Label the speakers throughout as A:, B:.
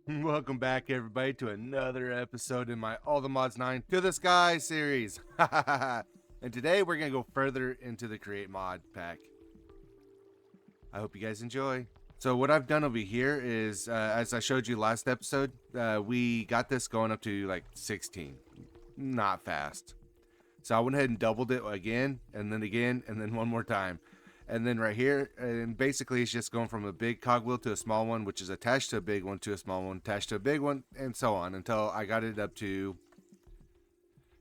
A: Welcome back, everybody, to another episode in my All the Mods 9 to the Sky series. And today we're going to go further into the Create mod pack. I hope you guys enjoy. So what I've done over here is, as I showed you last episode, we got this going up to like 16. Not fast. So I went ahead and doubled it again, and then one more time. And then right here, and basically it's just going from a big cogwheel to a small one, which is attached to a big one, to a small one, attached to a big one, and so on until I got it up to,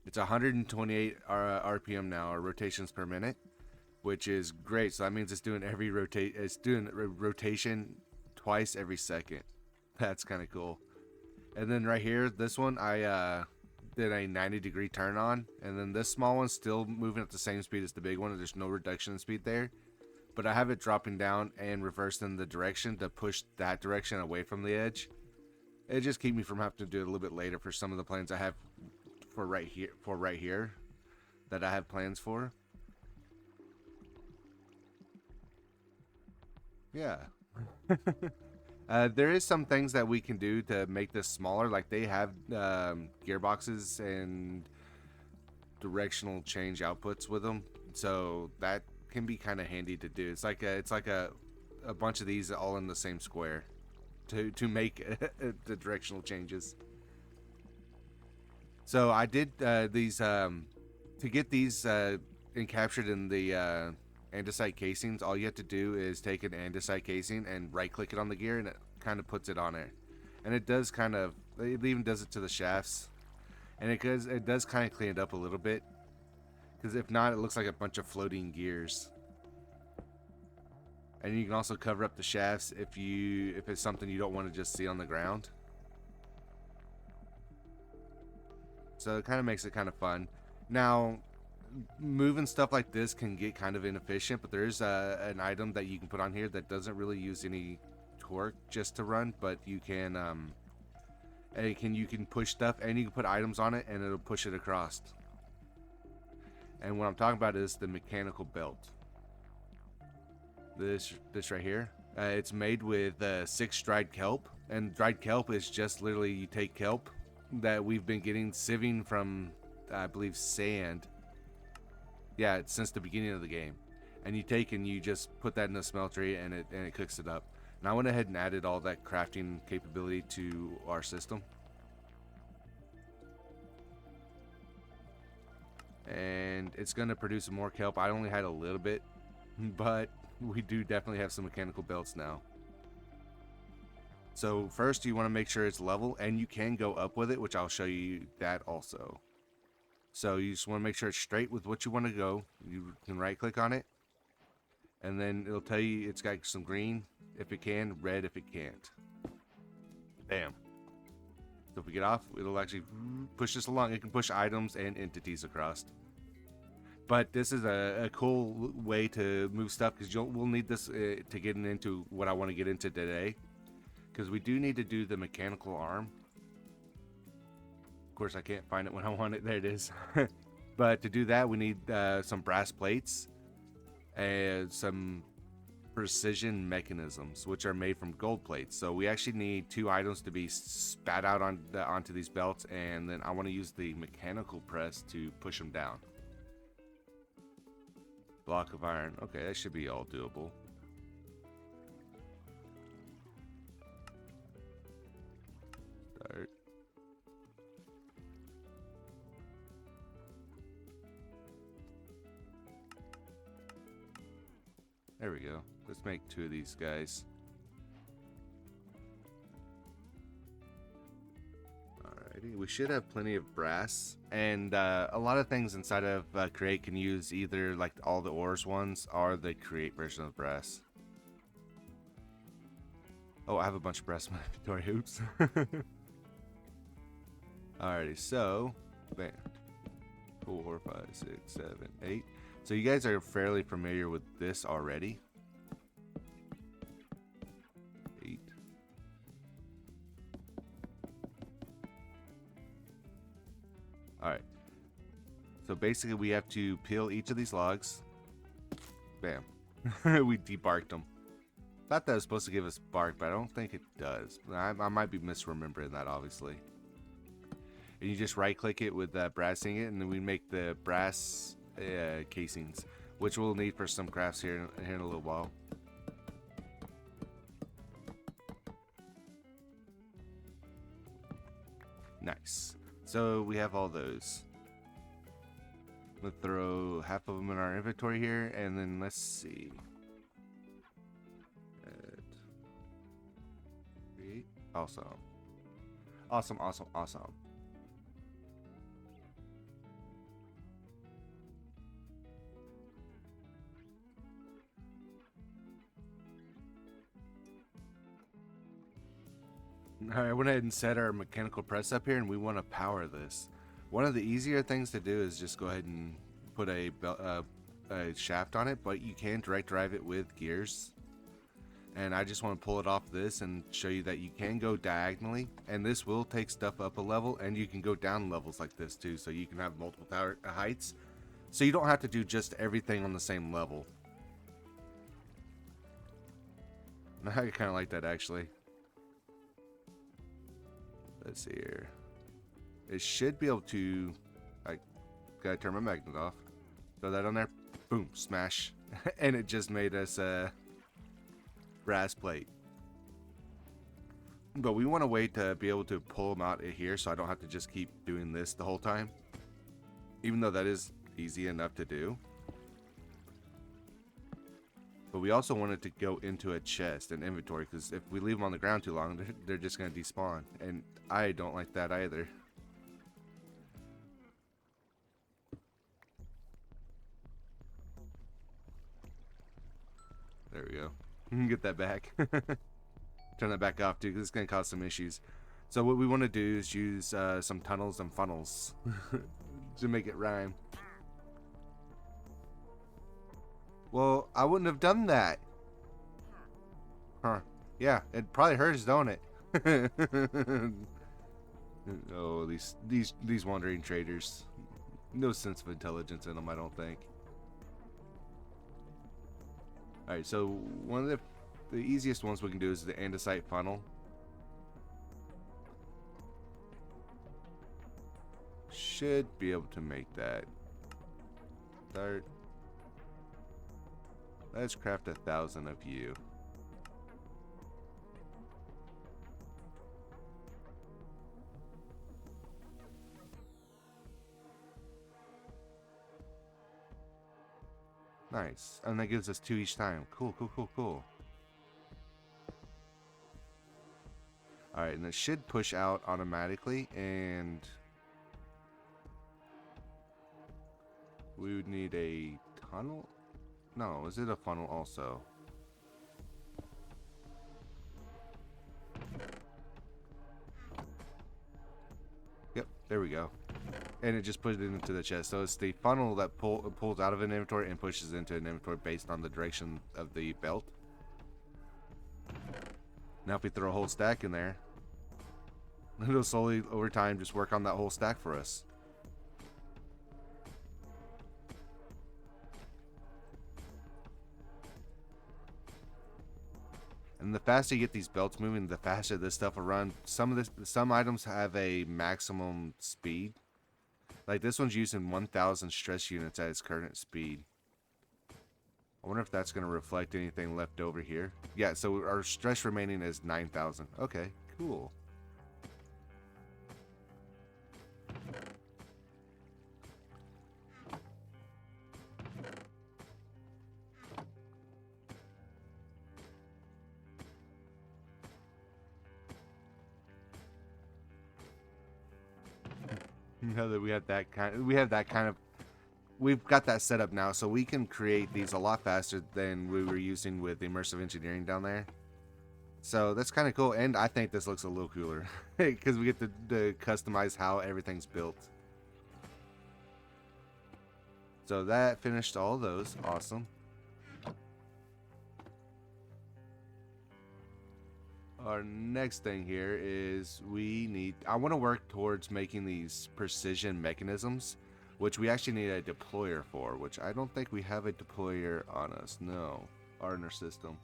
A: it's 128 RPM now, or rotations per minute, which is great. So that means it's doing rotation twice every second. That's kind of cool. And then right here, this one I did a 90-degree turn on, and then this small one's still moving at the same speed as the big one. There's no reduction in speed there. But I have it dropping down and reversed in the direction to push that direction away from the edge. It just keeps me from having to do it a little bit later for some of the plans I have for right here that I have plans for. Yeah. There is some things that we can do to make this smaller. Like they have gearboxes and directional change outputs with them. So that can be kind of handy to do. It's like a bunch of these all in the same square to make the directional changes. So I did these to get these encaptured in the andesite casings. All you have to do is take an andesite casing and right click it on the gear, and it kind of puts it on there. And it does it even does it to the shafts, and it does kind of clean it up a little bit. Because if not, it looks like a bunch of floating gears. And you can also cover up the shafts if it's something you don't want to just see on the ground. So it kind of makes it kind of fun. Now, moving stuff like this can get kind of inefficient, but there is an item that you can put on here that doesn't really use any torque just to run, but you can you can push stuff and you can put items on it and it'll push it across. And what I'm talking about is the mechanical belt. This right here. It's made with 6 dried kelp. And dried kelp is just literally you take kelp that we've been getting sieving from, I believe, sand. Yeah, since the beginning of the game. And you take and you just put that in a smeltery and it cooks it up. And I went ahead and added all that crafting capability to our system. And it's going to produce more kelp. I only had a little bit, but we do definitely have some mechanical belts now. So first you want to make sure it's level, and you can go up with it, which I'll show you that also. So you just want to make sure it's straight with what you want to go. You can right click on it, and then it'll tell you it's got some green if it can, red if it can't. Bam. So if we get off, it'll actually push this along. It can push items and entities across. But this is a cool way to move stuff, because we'll need this to get into what I want to get into today. Because we do need to do the mechanical arm. Of course, I can't find it when I want it. There it is. But to do that, we need some brass plates and some precision mechanisms, which are made from gold plates. So we actually need 2 items to be spat out onto these belts, and then I want to use the mechanical press to push them down. Block of iron. Okay, that should be all doable. Start. There we go. Let's make 2 of these guys. Alrighty, we should have plenty of brass, and a lot of things inside of Create can use either like all the ores ones or the Create version of brass. Oh, I have a bunch of brass in my inventory. Oops. Alrighty, so bam. 4, 5, 6, 7, 8. So you guys are fairly familiar with this already. 8. Alright. So basically we have to peel each of these logs. Bam. We debarked them. Thought that was supposed to give us bark, but I don't think it does. I might be misremembering that, obviously. And you just right click it with brass ingot, and then we make the brass casings, which we'll need for some crafts here in a little while. Nice. So we have all those. We'll throw half of them in our inventory here, and then let's see. Awesome. Awesome, awesome, awesome. Alright, I went ahead and set our mechanical press up here, and we want to power this. One of the easier things to do is just go ahead and put a shaft on it, but you can direct drive it with gears. And I just want to pull it off this and show you that you can go diagonally, and this will take stuff up a level, and you can go down levels like this too, so you can have multiple tower heights, so you don't have to do just everything on the same level. I kind of like that, actually. Let's see here. It should be able to, I gotta turn my magnet off, throw that on there, boom, smash. And it just made us a brass plate. But we want a way to be able to pull them out of here, so I don't have to just keep doing this the whole time, even though that is easy enough to do. But we also want it to go into a chest, an inventory, because if we leave them on the ground too long, they're just going to despawn. And I don't like that either. There we go. Get that back. Turn that back off too, because it's going to cause some issues. So what we want to do is use some tunnels and funnels to make it rhyme. Well, I wouldn't have done that. Huh. Yeah, it probably hurts, don't it? Oh, these wandering traders. No sense of intelligence in them, I don't think. Alright, so one of the easiest ones we can do is the andesite funnel. Should be able to make that. Start. Let's craft 1,000 of you. Nice. And that gives us 2 each time. Cool, cool, cool, cool. Alright, and it should push out automatically, and we would need a tunnel? No, is it a funnel also? Yep, there we go. And it just puts it into the chest. So it's the funnel that pulls out of an inventory and pushes into an inventory based on the direction of the belt. Now if we throw a whole stack in there, it'll slowly over time just work on that whole stack for us. And the faster you get these belts moving, the faster this stuff will run. Some items have a maximum speed. Like this one's using 1,000 stress units at its current speed. I wonder if that's going to reflect anything left over here. Yeah, so our stress remaining is 9,000. Okay, cool. Now that we have that kind of, we've got that set up now, so we can create these a lot faster than we were using with immersive engineering down there. So that's kind of cool, and I think this looks a little cooler because we get to customize how everything's built. So that finished all those. Awesome. Our next thing here is I want to work towards making these precision mechanisms, which we actually need a deployer for, which I don't think we have a deployer on us. No, or in our system.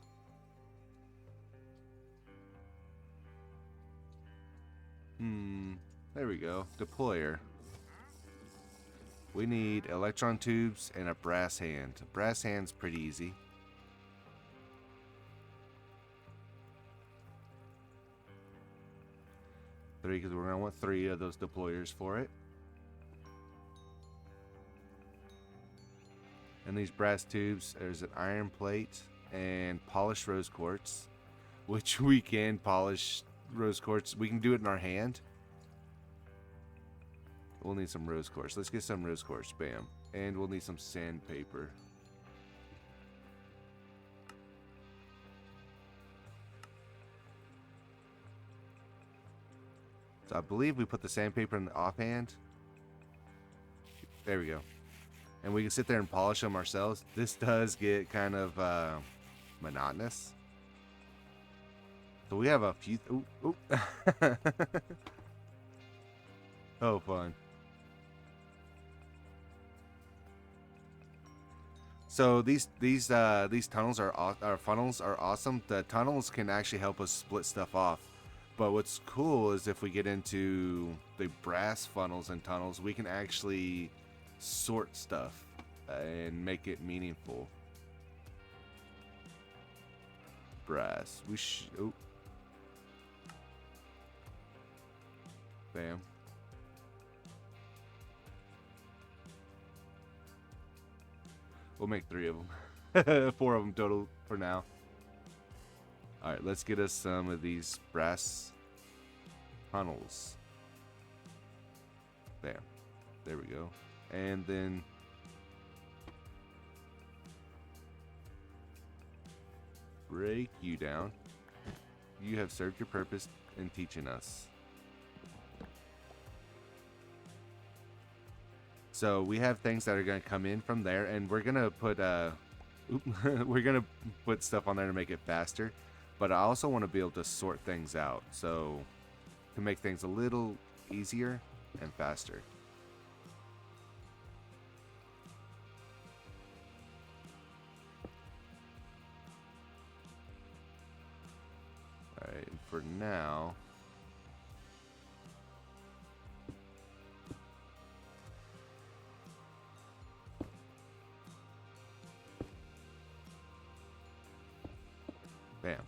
A: There we go. Deployer. We need electron tubes and a brass hand. A brass hand's pretty easy. Three, because we're going to want 3 of those deployers for it. And these brass tubes, there's an iron plate and polished rose quartz, which we can polish rose quartz. We can do it in our hand. We'll need some rose quartz. Let's get some rose quartz. Bam. And we'll need some sandpaper. So I believe we put the sandpaper in the offhand. There we go. And we can sit there and polish them ourselves. This does get kind of monotonous. So we have a few... Ooh, ooh. Oh, fun. So these tunnels our funnels are awesome. The tunnels can actually help us split stuff off. But what's cool is if we get into the brass funnels and tunnels, we can actually sort stuff and make it meaningful. Brass. Oh. Bam. We'll make 3 of them. 4 of them total for now. Alright, let's get us some of these brass tunnels. Bam. There we go. And then break you down. You have served your purpose in teaching us. So we have things that are going to come in from there, and we're going to put we're going to put stuff on there to make it faster. But I also want to be able to sort things out, so to make things a little easier and faster. Alright, and for now, bam.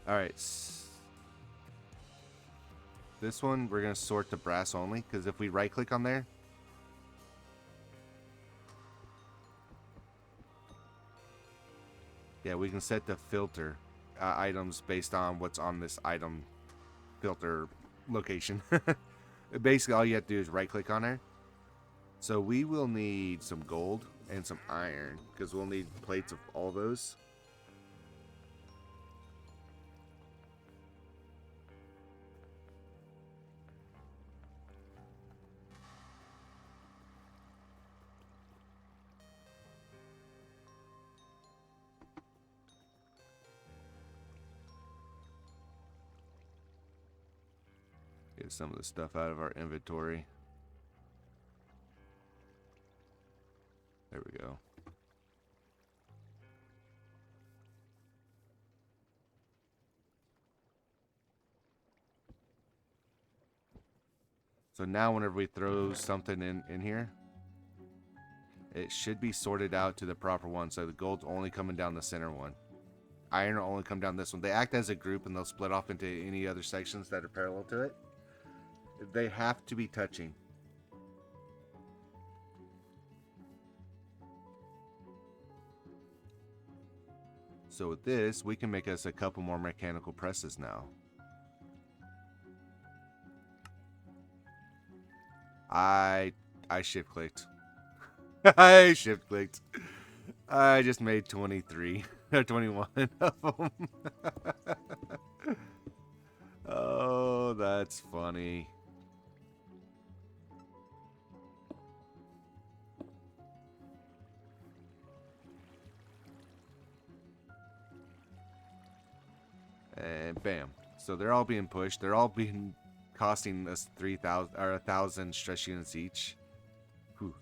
A: Alright, this one we're going to sort to brass only, because if we right click on there, yeah, we can set the filter items based on what's on this item filter location. Basically all you have to do is right click on there. So we will need some gold and some iron, because we'll need plates of all those. Get some of the stuff out of our inventory. There we go. So now whenever we throw something in here, it should be sorted out to the proper one. So the gold's only coming down the center one. Iron will only come down this one. They act as a group and they'll split off into any other sections that are parallel to it. They have to be touching. So with this, we can make us a couple more mechanical presses now. I shift clicked. I shift clicked. I just made 23 or 21 of them. Oh, that's funny. And bam. So they're all being pushed. They're all being costing us 3,000 or 1,000 stress units each. Whew.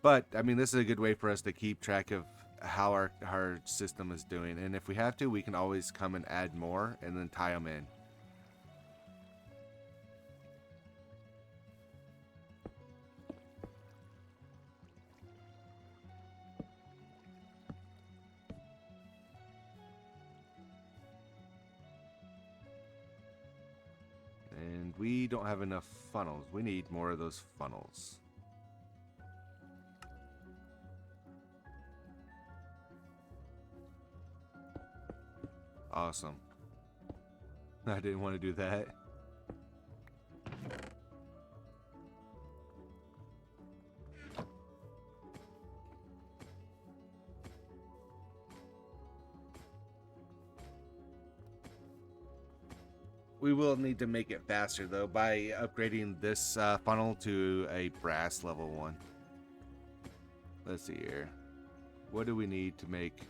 A: But I mean, this is a good way for us to keep track of how our system is doing. And if we have to, we can always come and add more and then tie them in. And we don't have enough funnels. We need more of those funnels. Awesome. I didn't want to do that. We will need to make it faster though by upgrading this funnel to a brass level 1. Let's see here. What do we need to make?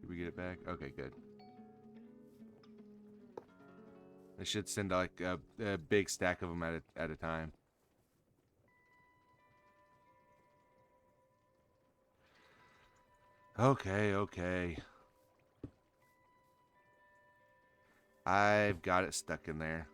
A: Did we get it back? Okay, good. It should send like a big stack of them at a time. Okay, okay. I've got it stuck in there.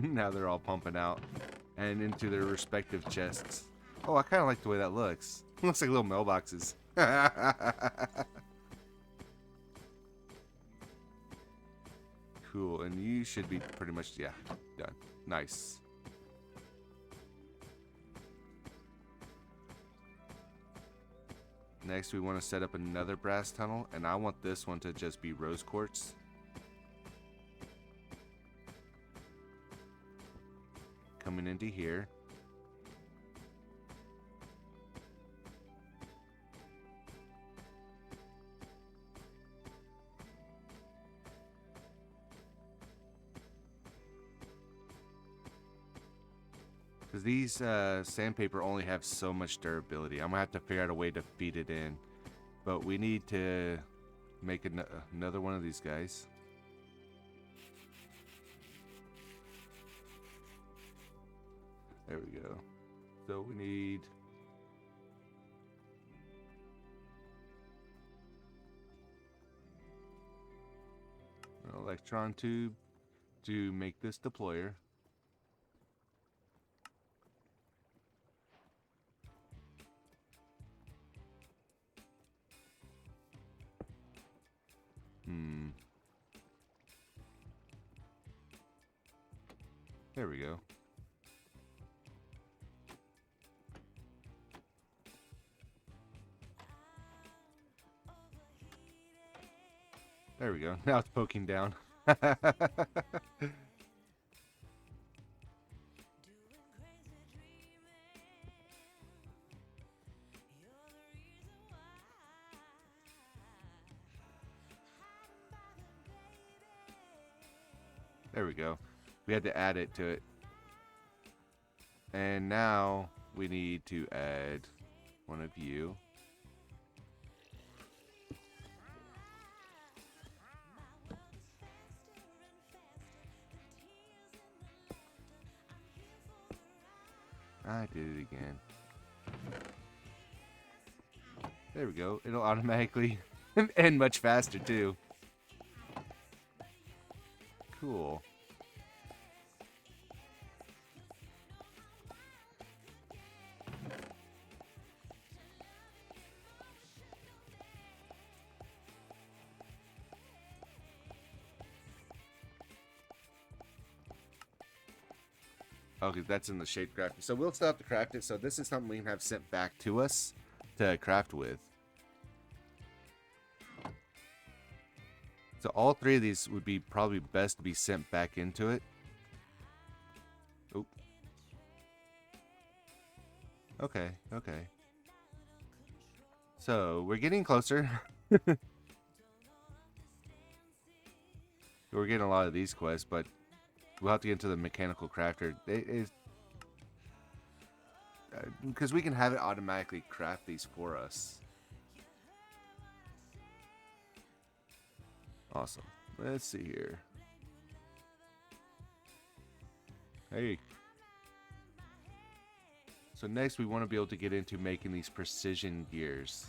A: Now they're all pumping out and into their respective chests. Oh, I kind of like the way that looks. Looks like little mailboxes. Cool, and you should be pretty much, yeah, done. Nice. Next, we want to set up another brass tunnel, and I want this one to just be rose quartz. Coming into here. Because these sandpaper only have so much durability. I'm going to have to figure out a way to feed it in. But we need to make another one of these guys. There we go. So we need... an electron tube to make this deployer. There we go. There we go. Now it's poking down. There we go. We had to add it to it. And now we need to add one of you. I did it again. There we go. It'll automatically end much faster too. Cool. Okay, that's in the shade crafting. So we'll still have to craft it. So this is something we can have sent back to us to craft with. So all three of these would be probably best to be sent back into it. Oop. Okay, okay. So we're getting closer. We're getting a lot of these quests, but We'll have to get into the mechanical crafter. Because we can have it automatically craft these for us. Awesome. Let's see here. Hey. So next we want to be able to get into making these precision gears.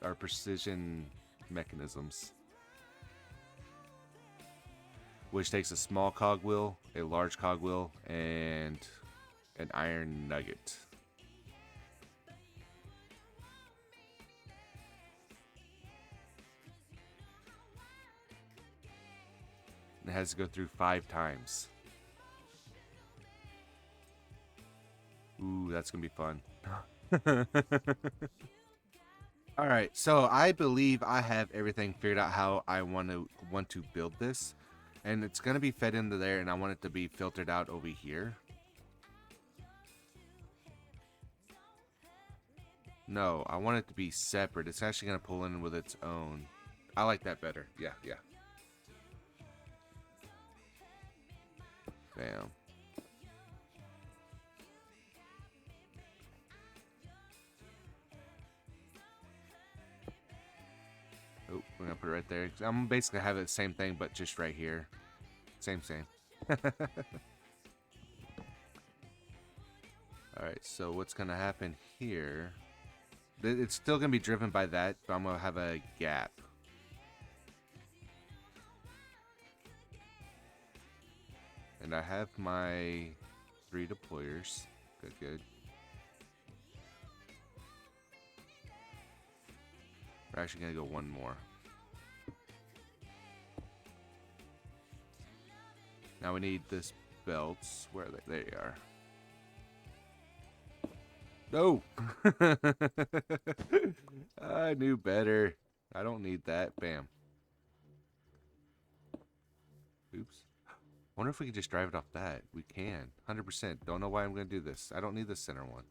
A: Our precision mechanisms. Which takes a small cogwheel, a large cogwheel, and an iron nugget. It has to go through 5 times. Ooh, that's gonna be fun. Alright, so I believe I have everything figured out how I want to build this. And it's gonna be fed into there, and I want it to be filtered out over here. No, I want it to be separate. It's actually gonna pull in with its own. I like that better. Yeah, yeah. Bam. Oh, we're gonna put it right there. I'm basically have the same thing, but just right here. Same. Alright, so what's gonna happen here? It's still gonna be driven by that, but I'm gonna have a gap. And I have my 3 deployers. Good. We're actually gonna go one more. Now we need this belts. Where are they? There you are. No! I knew better. I don't need that. Bam. Oops. Wonder if we could just drive it off that. We can. 100%. Don't know why I'm going to do this. I don't need the center one.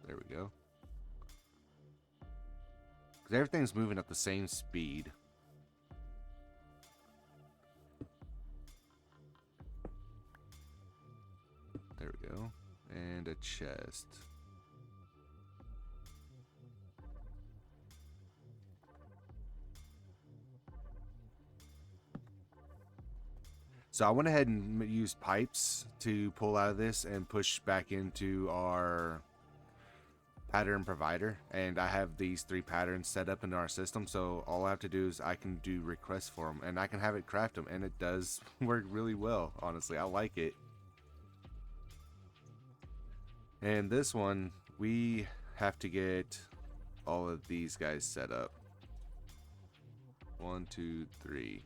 A: There we go. Because everything's moving at the same speed. There we go. And a chest. So I went ahead and used pipes to pull out of this and push back into our pattern provider. And I have these 3 patterns set up in our system. So all I have to do is I can do requests for them and I can have it craft them. And it does work really well, honestly. I like it. And this one, we have to get all of these guys set up. 1, 2, 3.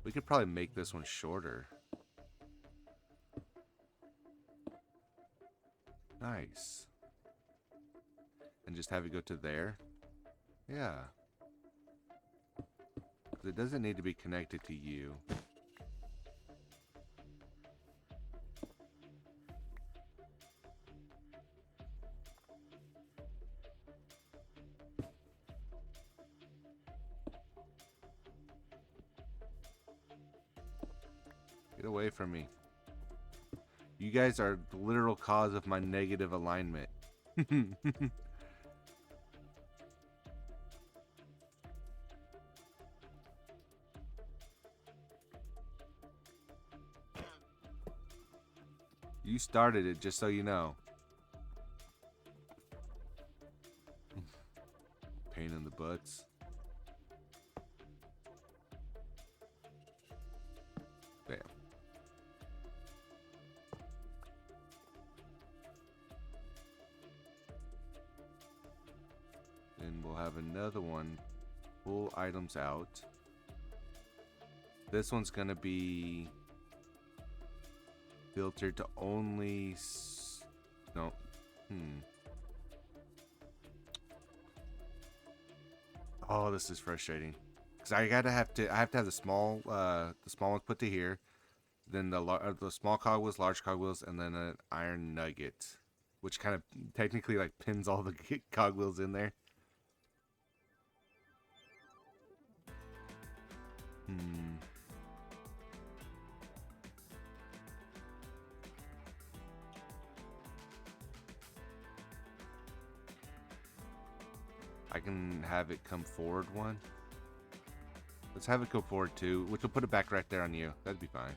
A: We could probably make this one shorter. Nice. And just have it go to there. Yeah. 'Cause it doesn't need to be connected to you. Get away from me. You guys are the literal cause of my negative alignment. You started it, just so you know. Pain in the butts. Bam. Then we'll have another one. Pull items out. This one's gonna be filtered to only no. Oh, this is frustrating. Cause I have to have the small ones put to here, then the small cogwheels, large cogwheels, and then an iron nugget. which kind of technically like pins all the cogwheels in there. I can have it come forward one. Let's have it go forward two, which will put it back right there on you. That'd be fine.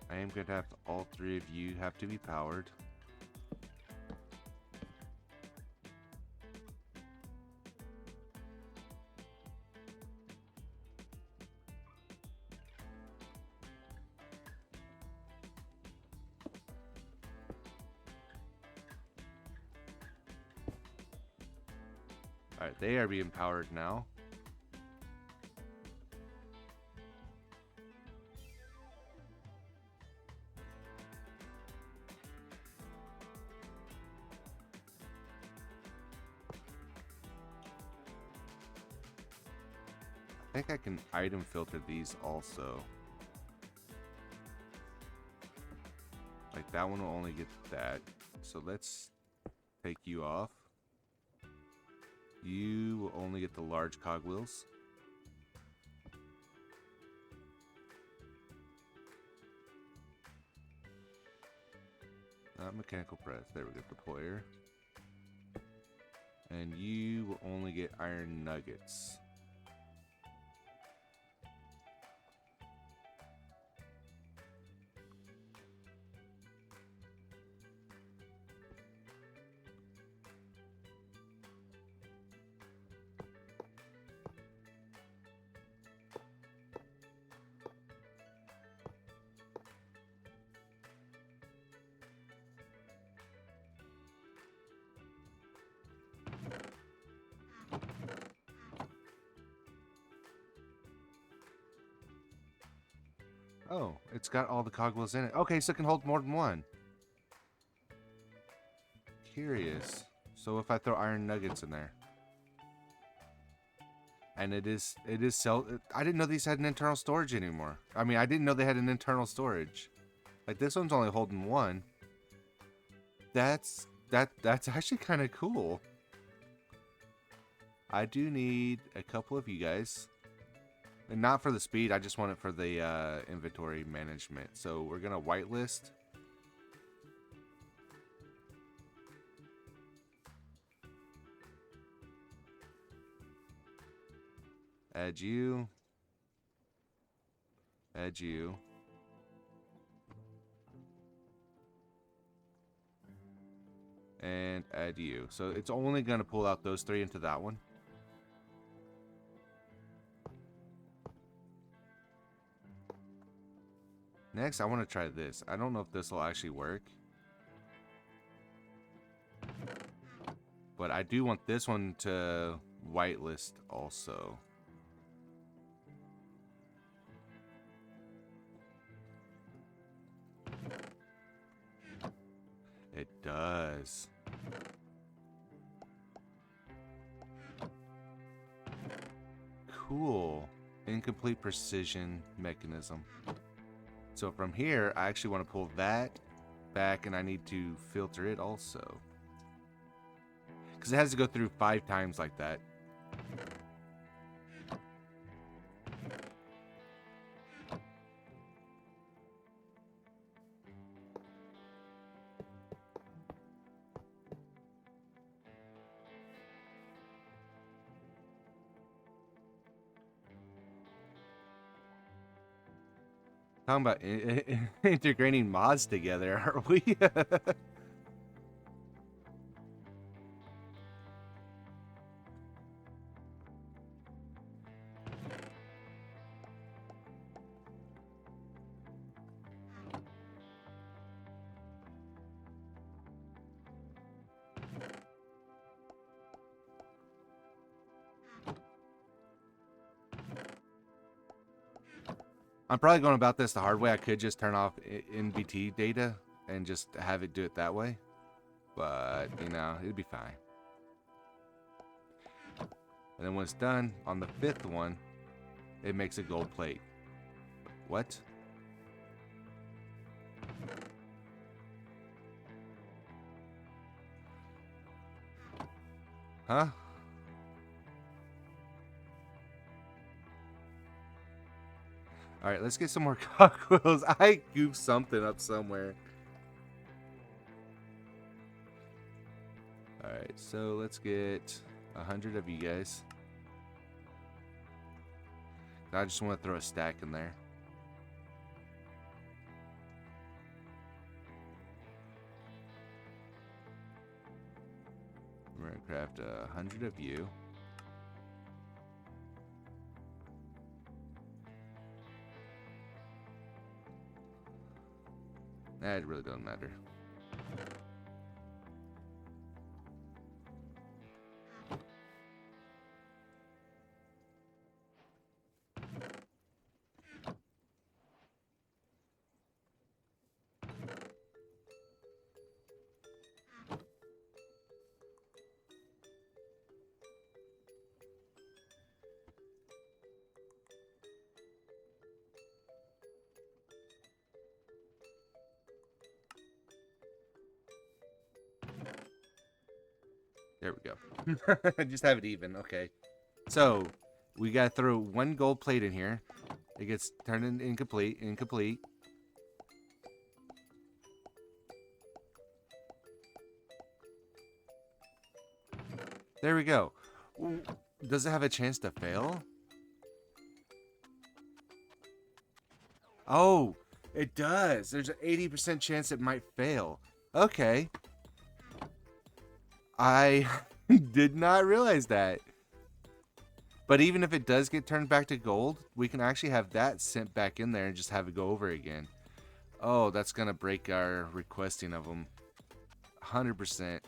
A: I am going to have all three of you have to be powered. Alright, they are being powered now. I think I can item filter these also. Like that one will only get that. So let's take you off. You will only get the large cogwheels. Not mechanical press. There we go, deployer. And you will only get iron nuggets. Oh, it's got all the cogwheels in it. Okay, so it can hold more than one. Curious. So if I throw iron nuggets in there. And it is I didn't know these had an internal storage anymore. I mean, I didn't know they had an internal storage. Like this one's only holding one. That's actually kind of cool. I do need a couple of you guys. And not for the speed, I just want it for the inventory management. So we're going to whitelist. Add you. Add you. And add you. So it's only going to pull out those three into that one. Next, I want to try this. I don't know if this will actually work. But I do want this one to whitelist also. It does. Cool. Incomplete precision mechanism. So from here, I actually want to pull that back, and I need to filter it also. Because it has to go through 5 times like that. Talking about integrating mods together, are we? I'm probably going about this the hard way. I could just turn off NVT data and just have it do it that way. But, you know, it'd be fine. And then when it's done, on the 5th one, it makes a gold plate. What? Huh? Alright, let's get some more cogwheels. I goofed something up somewhere. Alright, so let's get 100 of you guys. I just want to throw a stack in there. We're going to craft 100 of you. It really doesn't matter. There we go. Just have it even. Okay. So, we got to throw one gold plate in here. It gets turned in incomplete. Incomplete. There we go. Does it have a chance to fail? Oh, it does. There's an 80% chance it might fail. Okay. I did not realize that. But even if it does get turned back to gold, we can actually have that sent back in there and just have it go over again. Oh, that's going to break our requesting of them. 100%.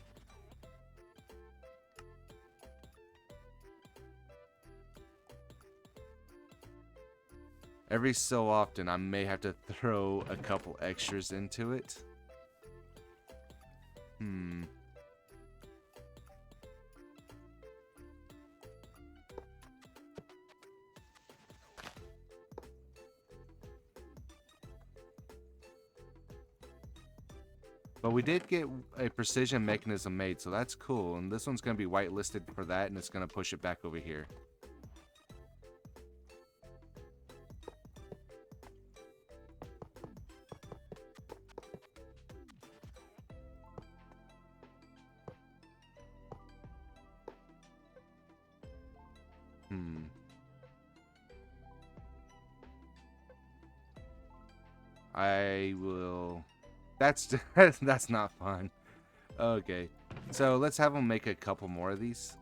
A: Every so often, I may have to throw a couple extras into it. But we did get a precision mechanism made, so that's cool. And this one's going to be whitelisted for that, and it's going to push it back over here. I will... That's not fun. Okay. So let's have them make a couple more of these.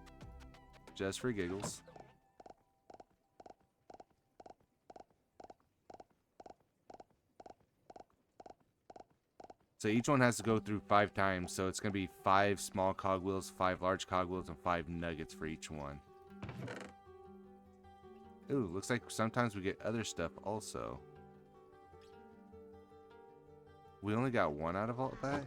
A: Just for giggles. So each one has to go through 5 times. So it's going to be 5 small cogwheels, 5 large cogwheels, and 5 nuggets for each one. Ooh, looks like sometimes we get other stuff also. We only got 1 out of all that?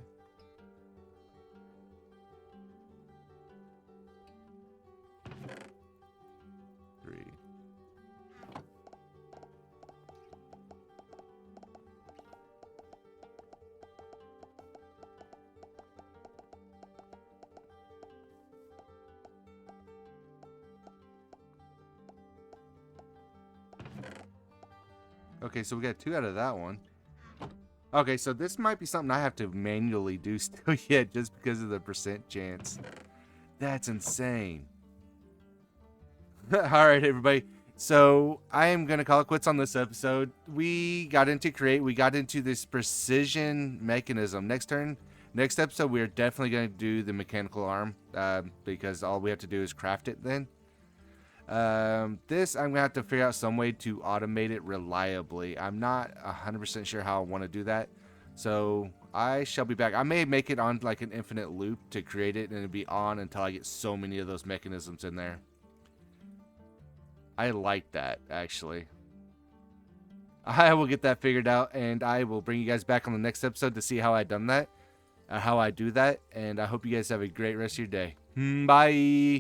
A: Three. Okay, so we got 2 out of that one. Okay, so this might be something I have to manually do still yet, just because of the percent chance. That's insane. Alright, everybody. So I am gonna call it quits on this episode. We got into this precision mechanism. Next episode, we are definitely gonna do the mechanical arm because all we have to do is craft it. Then this I'm gonna have to figure out some way to automate it reliably. I'm not 100% sure how I want to do that. So I shall be back. I may make it on like an infinite loop to create it, and it'll be on until I get so many of those mechanisms in there. I like that, actually. I will get that figured out, and I will bring you guys back on the next episode to see how I done that, how I do that, and I hope you guys have a great rest of your day. Bye!